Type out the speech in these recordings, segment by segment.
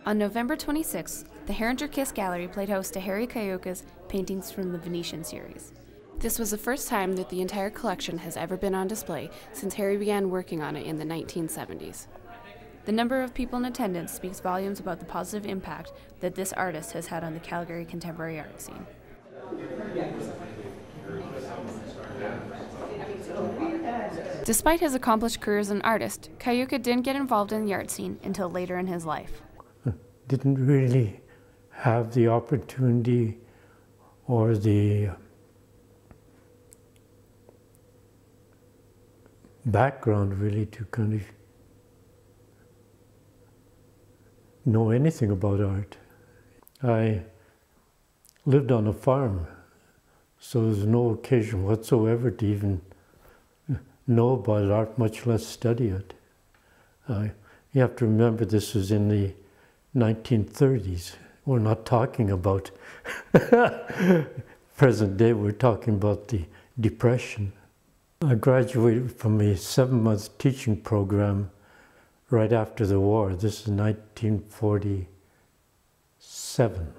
On November 26th, the Herringer Kiss Gallery played host to Harry Kiyooka's paintings from the Venetian series. This was the first time that the entire collection has ever been on display since Harry began working on it in the 1970s. The number of people in attendance speaks volumes about the positive impact that this artist has had on the Calgary contemporary art scene. Despite his accomplished career as an artist, Kiyooka didn't get involved in the art scene until later in his life. Didn't really have the opportunity or the background really to kind of know anything about art. I lived on a farm, so there's no occasion whatsoever to even know about art, much less study it. You have to remember this was in the 1930s. We're not talking about present day, we're talking about the Depression. I graduated from a 7-month teaching program right after the war. This is 1947.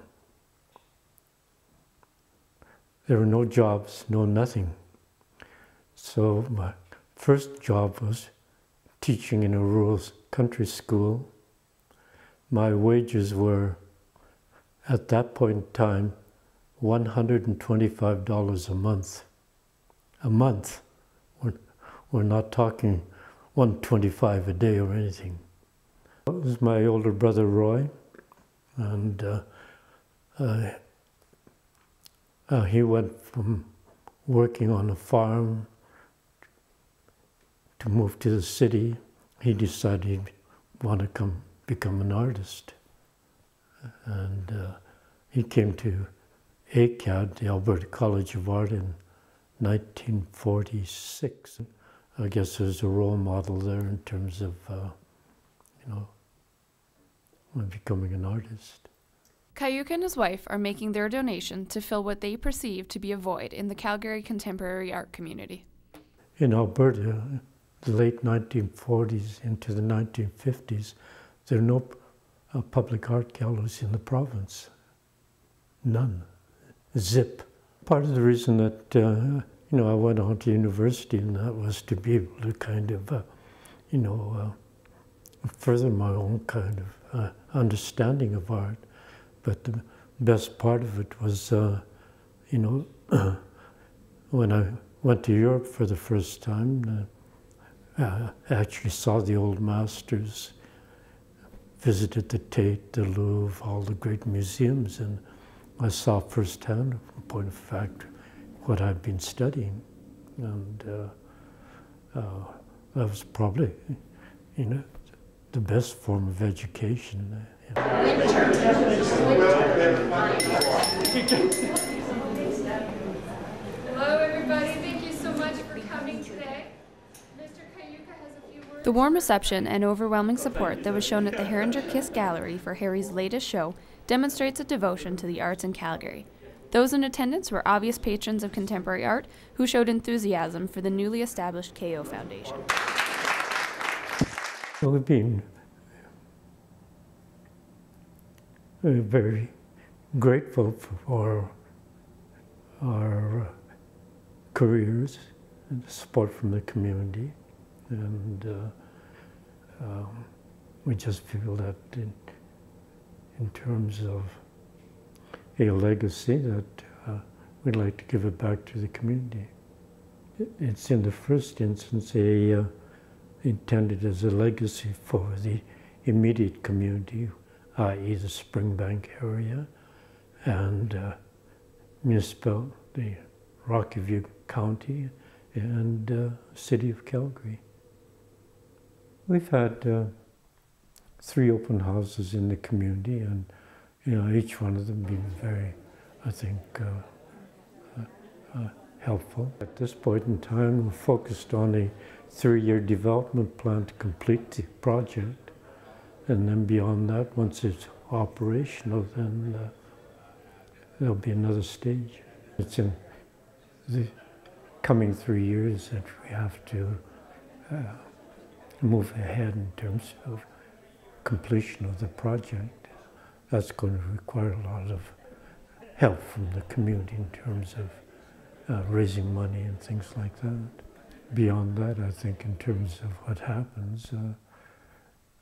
There were no jobs, no nothing. So my first job was teaching in a rural country school. My wages were, at that point in time, $125 a month. A month. We're not talking $125 a day or anything. It was my older brother Roy, and he went from working on a farm to move to the city. He decided he'd want to become an artist. And he came to ACAD, the Alberta College of Art, in 1946. I guess there's a role model there in terms of, becoming an artist. Kiyooka and his wife are making their donation to fill what they perceive to be a void in the Calgary contemporary art community. In Alberta, the late 1940s into the 1950s, there are no public art galleries in the province. None. Zip. Part of the reason that I went on to university, and that was to be able to kind of, further my own kind of understanding of art. But the best part of it was, when I went to Europe for the first time, I actually saw the old masters, visited the Tate, the Louvre, all the great museums, and I saw firsthand, in point of fact, what I'd been studying. And that was probably, the best form of education. Hello, everybody. Thank you so much for coming today. Mr. Kiyooka has a few words. The warm reception and overwhelming support that was shown at the Herringer Kiss Gallery for Harry's latest show demonstrates a devotion to the arts in Calgary. Those in attendance were obvious patrons of contemporary art who showed enthusiasm for the newly established KO Foundation. We've been very grateful for our careers and the support from the community, and we just feel that in terms of a legacy that we'd like to give it back to the community. It's in the first instance intended as a legacy for the immediate community, i.e. the Springbank area and the Rocky View County and City of Calgary. We've had 3 open houses in the community, and each one of them been very, I think, helpful. At this point in time, we're focused on a 3-year development plan to complete the project, and then beyond that, once it's operational, then there'll be another stage. It's in the coming 3 years that we have to move ahead in terms of completion of the project. that's going to require a lot of help from the community in terms of raising money and things like that. Beyond that, I think in terms of what happens,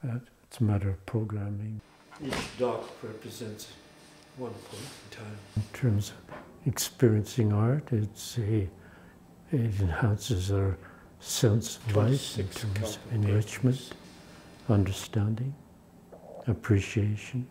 it's a matter of programming. Each dock represents one point in time. In terms of experiencing art, it enhances our sense of life in terms of enrichment, understanding, appreciation.